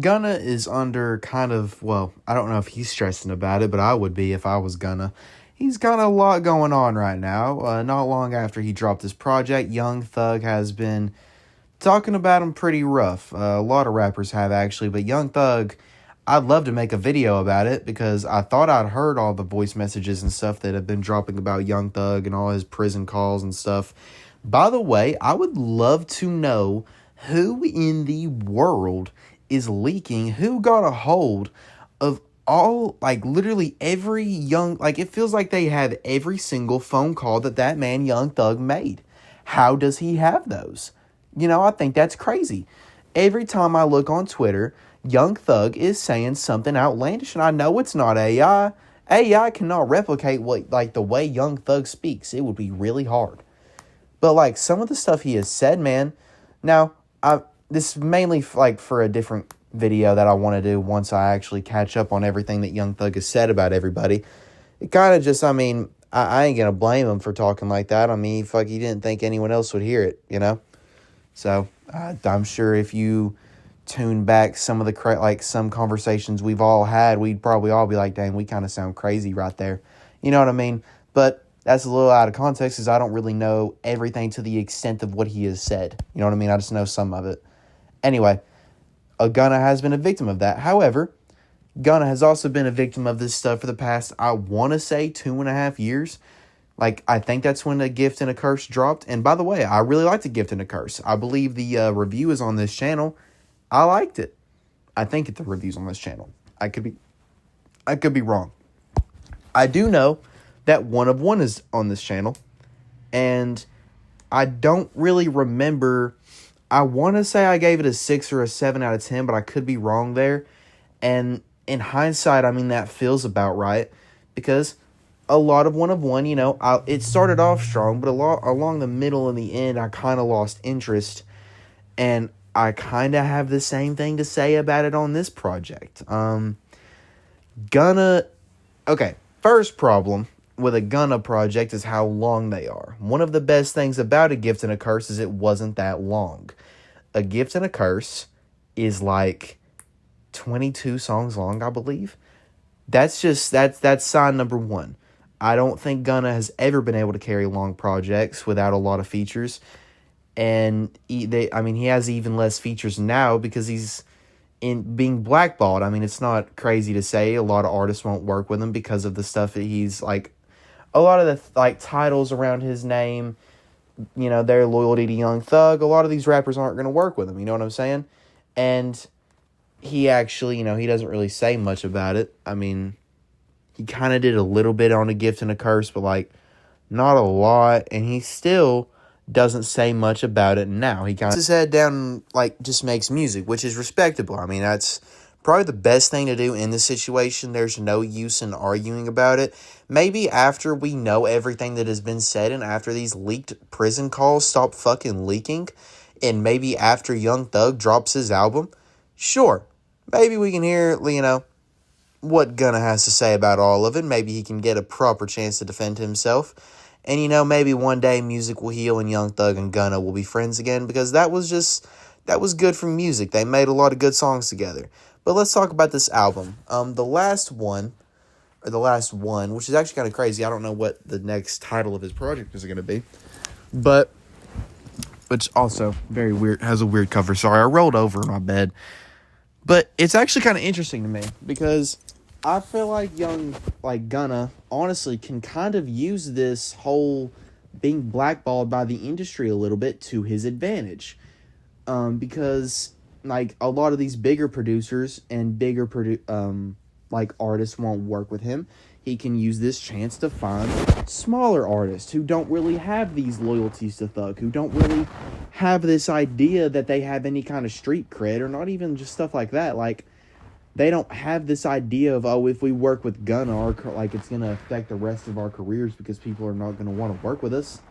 Gunna is under kind of, well, I don't know if he's stressing about it, but I would be if I was Gunna. He's got a lot going on right now. Not long after he dropped his project, Young Thug has been talking about him pretty rough. A lot of rappers have actually, but Young Thug, I'd love to make a video about it because I thought I'd heard all the voice messages and stuff that have been dropping about Young Thug and all his prison calls and stuff. By the way, I would love to know who in the world is leaking, who got a hold of all, like, literally every young, like, it feels like they have every single phone call that man Young Thug made. How does he have those? I think that's crazy. Every time I look on Twitter, Young Thug is saying something outlandish, and I know it's not AI. AI cannot replicate the way Young Thug speaks. It would be really hard. But, like, some of the stuff he has said, man. Now, this is mainly for a different video that I want to do once I actually catch up on everything that Young Thug has said about everybody. It kind of just, I ain't going to blame him for talking like that. He didn't think anyone else would hear it. So, I'm sure if you tune back some of some conversations we've all had, we'd probably all be like, dang, we kind of sound crazy right there. You know what I mean? But that's a little out of context because I don't really know everything to the extent of what he has said. You know what I mean? I just know some of it. Anyway, Gunna has been a victim of that. However, Gunna has also been a victim of this stuff for the past, I want to say, 2.5 years. I think that's when A Gift and a Curse dropped. And by the way, I really liked A Gift and a Curse. I believe the review is on this channel. I liked it. I think the review's on this channel. I could be wrong. I do know that One of One is on this channel. And I don't really remember. I want to say I gave it a 6 or a 7 out of 10, but I could be wrong there. And in hindsight, that feels about right. Because a lot of One, it started off strong, but along the middle and the end, I kind of lost interest. And I kind of have the same thing to say about it on this project. Gunna, okay, first problem with a Gunna project is how long they are. One of the best things about A Gift and a Curse is it wasn't that long. A Gift and a Curse is like 22 songs long, I believe. That's sign number one. I don't think Gunna has ever been able to carry long projects without a lot of features. And he has even less features now because he's in being blackballed. It's not crazy to say a lot of artists won't work with him because of the stuff that he's a lot of the titles around his name, their loyalty to Young Thug. A lot of these rappers aren't going to work with him. You know what I'm saying? And he actually, he doesn't really say much about it. He kind of did a little bit on A Gift and a Curse, but not a lot. And he still doesn't say much about it now. He kind of puts his head down and just makes music, which is respectable. That's probably the best thing to do in this situation. There's no use in arguing about it. Maybe after we know everything that has been said and after these leaked prison calls stop fucking leaking, and maybe after Young Thug drops his album, sure, maybe we can hear, what Gunna has to say about all of it. Maybe he can get a proper chance to defend himself. And, maybe one day music will heal and Young Thug and Gunna will be friends again because that was good for music. They made a lot of good songs together. But let's talk about this album. The Last Wun, which is actually kind of crazy. I don't know what the next title of his project is going to be. But, which also very weird, has a weird cover. Sorry, I rolled over in my bed. But it's actually kind of interesting to me because I feel like Gunna, honestly, can kind of use this whole being blackballed by the industry a little bit to his advantage. Because, a lot of these bigger producers and bigger artists won't work with him. He can use this chance to find smaller artists who don't really have these loyalties to Thug, who don't really have this idea that they have any kind of street cred, or not even just stuff like that. They don't have this idea of, if we work with Gunna, it's going to affect the rest of our careers because people are not going to want to work with us.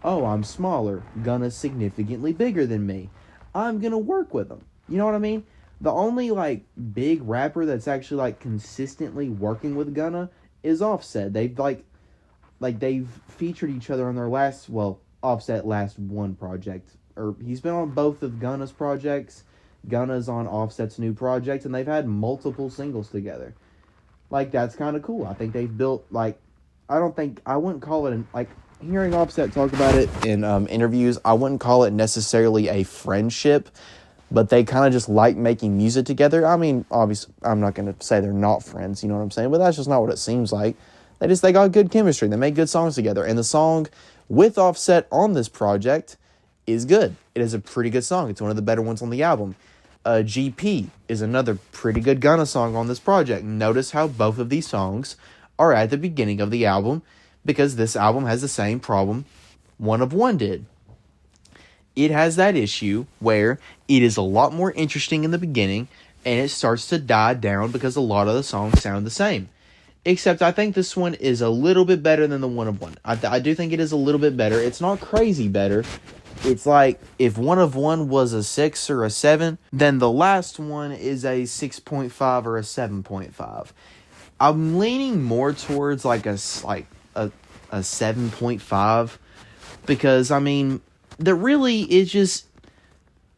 Oh, I'm smaller. Gunna's significantly bigger than me. I'm going to work with him. You know what I mean? The only, big rapper that's actually, consistently working with Gunna is Offset. They've, they've featured each other on their Offset Last Wun project. Or he's been on both of Gunna's projects. Gunna's on Offset's new project, and they've had multiple singles together. Like, that's kind of cool. I think they've built, like, I wouldn't call it, hearing Offset talk about it in interviews, I wouldn't call it necessarily a friendship, but they kind of just like making music together. I mean, obviously, I'm not going to say they're not friends, you know what I'm saying? But that's just not what it seems like. They got good chemistry. They make good songs together. And the song with Offset on this project is good. It is a pretty good song. It's one of the better ones on the album. GP is another pretty good Gunna song on this project. Notice how both of these songs are at the beginning of the album, because this album has the same problem Last Wun did. It has that issue where it is a lot more interesting in the beginning, and it starts to die down because a lot of the songs sound the same. Except I think this one is a little bit better than the Last Wun. I do think it is a little bit better. It's not crazy better. It's like if Last Wun was a 6 or a 7, then the Last Wun is a 6.5 or a 7.5. I'm leaning more towards like a 7.5, because I mean, that really is just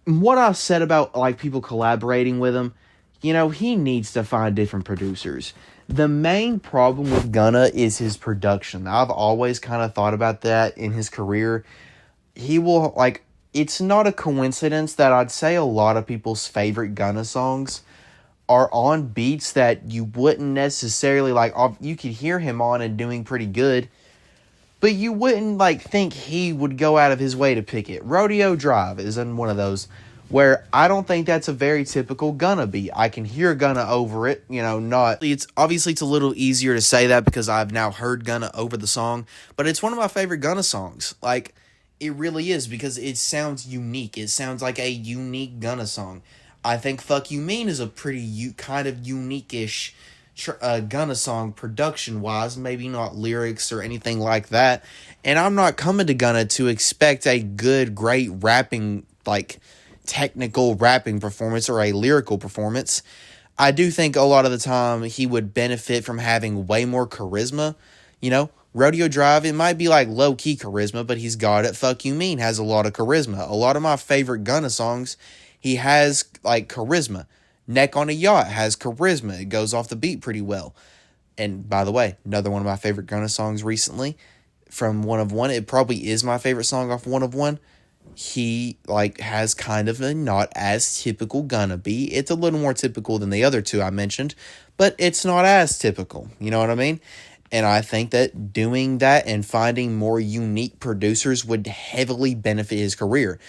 what I said about like people collaborating with him. You know, he needs to find different producers. The main problem with Gunna is his production. I've always kind of thought about that in his career. He will, like, it's not a coincidence that I'd say a lot of people's favorite Gunna songs are on beats that you wouldn't necessarily, like, you could hear him on and doing pretty good, but you wouldn't, like, think he would go out of his way to pick it. Rodeo Drive is in one of those where I don't think that's a very typical Gunna beat. I can hear Gunna over it, you know, not... It's a little easier to say that because I've now heard Gunna over the song, but it's one of my favorite Gunna songs. Like, it really is, because it sounds unique. It sounds like a unique Gunna song. I think Fuck You Mean is a pretty kind of unique-ish Gunna song production-wise, maybe not lyrics or anything like that. And I'm not coming to Gunna to expect a good, great rapping, like, technical rapping performance or a lyrical performance. I do think a lot of the time he would benefit from having way more charisma. You know, Rodeo Drive, it might be like low-key charisma, but he's got it. Fuck You Mean has a lot of charisma. A lot of my favorite Gunna songs, he has, like, charisma. Neck on a Yacht has charisma. It goes off the beat pretty well. And, by the way, another one of my favorite Gunna songs recently from Last Wun, it probably is my favorite song off Last Wun. He, like, has kind of a not as typical Gunna beat. It's a little more typical than the other two I mentioned, but it's not as typical. You know what I mean? And I think that doing that and finding more unique producers would heavily benefit his career.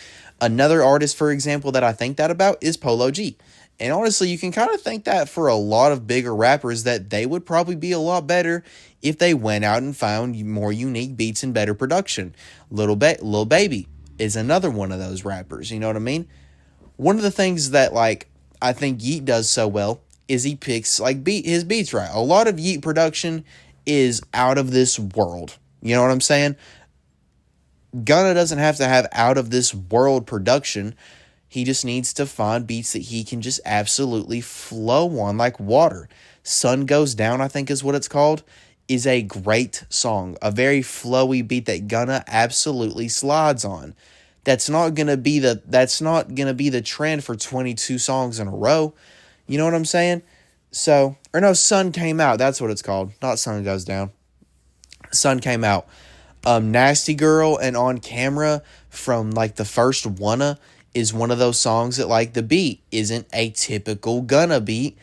Another artist, for example, that I think that about is Polo G. And honestly, you can kind of think that for a lot of bigger rappers, that they would probably be a lot better if they went out and found more unique beats and better production. Lil Baby is another one of those rappers, you know what I mean? One of the things that, like, I think Yeat does so well is he picks, like, his beats right. A lot of Yeat production is out of this world. You know what I'm saying? Gunna doesn't have to have out of this world production. He just needs to find beats that he can just absolutely flow on like water. Sun Goes Down, I think is what it's called, is a great song. A very flowy beat that Gunna absolutely slides on. That's not gonna be the trend for 22 songs in a row. You know what I'm saying? So, or no, Sun Came Out. That's what it's called. Not Sun Goes Down. Sun Came Out. Nasty Girl and On Camera from, like, the first Wunna is one of those songs that, like, the beat isn't a typical Gunna beat,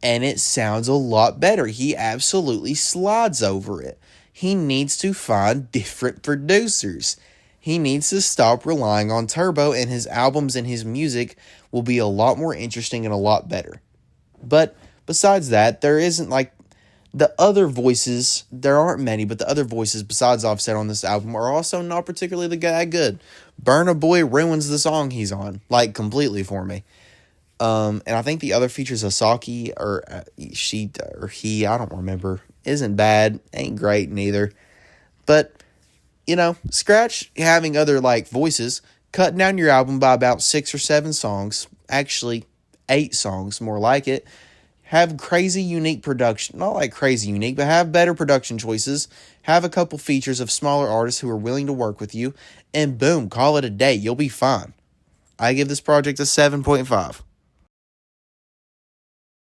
and it sounds a lot better. He absolutely slides over it. He needs to find different producers. He needs to stop relying on Turbo, and his albums and his music will be a lot more interesting and a lot better. But besides that, there isn't, like, the other voices, there aren't many, but the other voices besides Offset on this album are also not particularly that good. Burna Boy ruins the song he's on, like, completely for me. And I think the other features Asaki, or he, I don't remember, isn't bad, ain't great neither. But, you know, scratch having other, like, voices, cut down your album by about 6 or 7 songs, actually 8 songs, more like it. Have crazy unique production, not like crazy unique, but have better production choices. Have a couple features of smaller artists who are willing to work with you, and boom, call it a day. You'll be fine. I give this project a 7.5.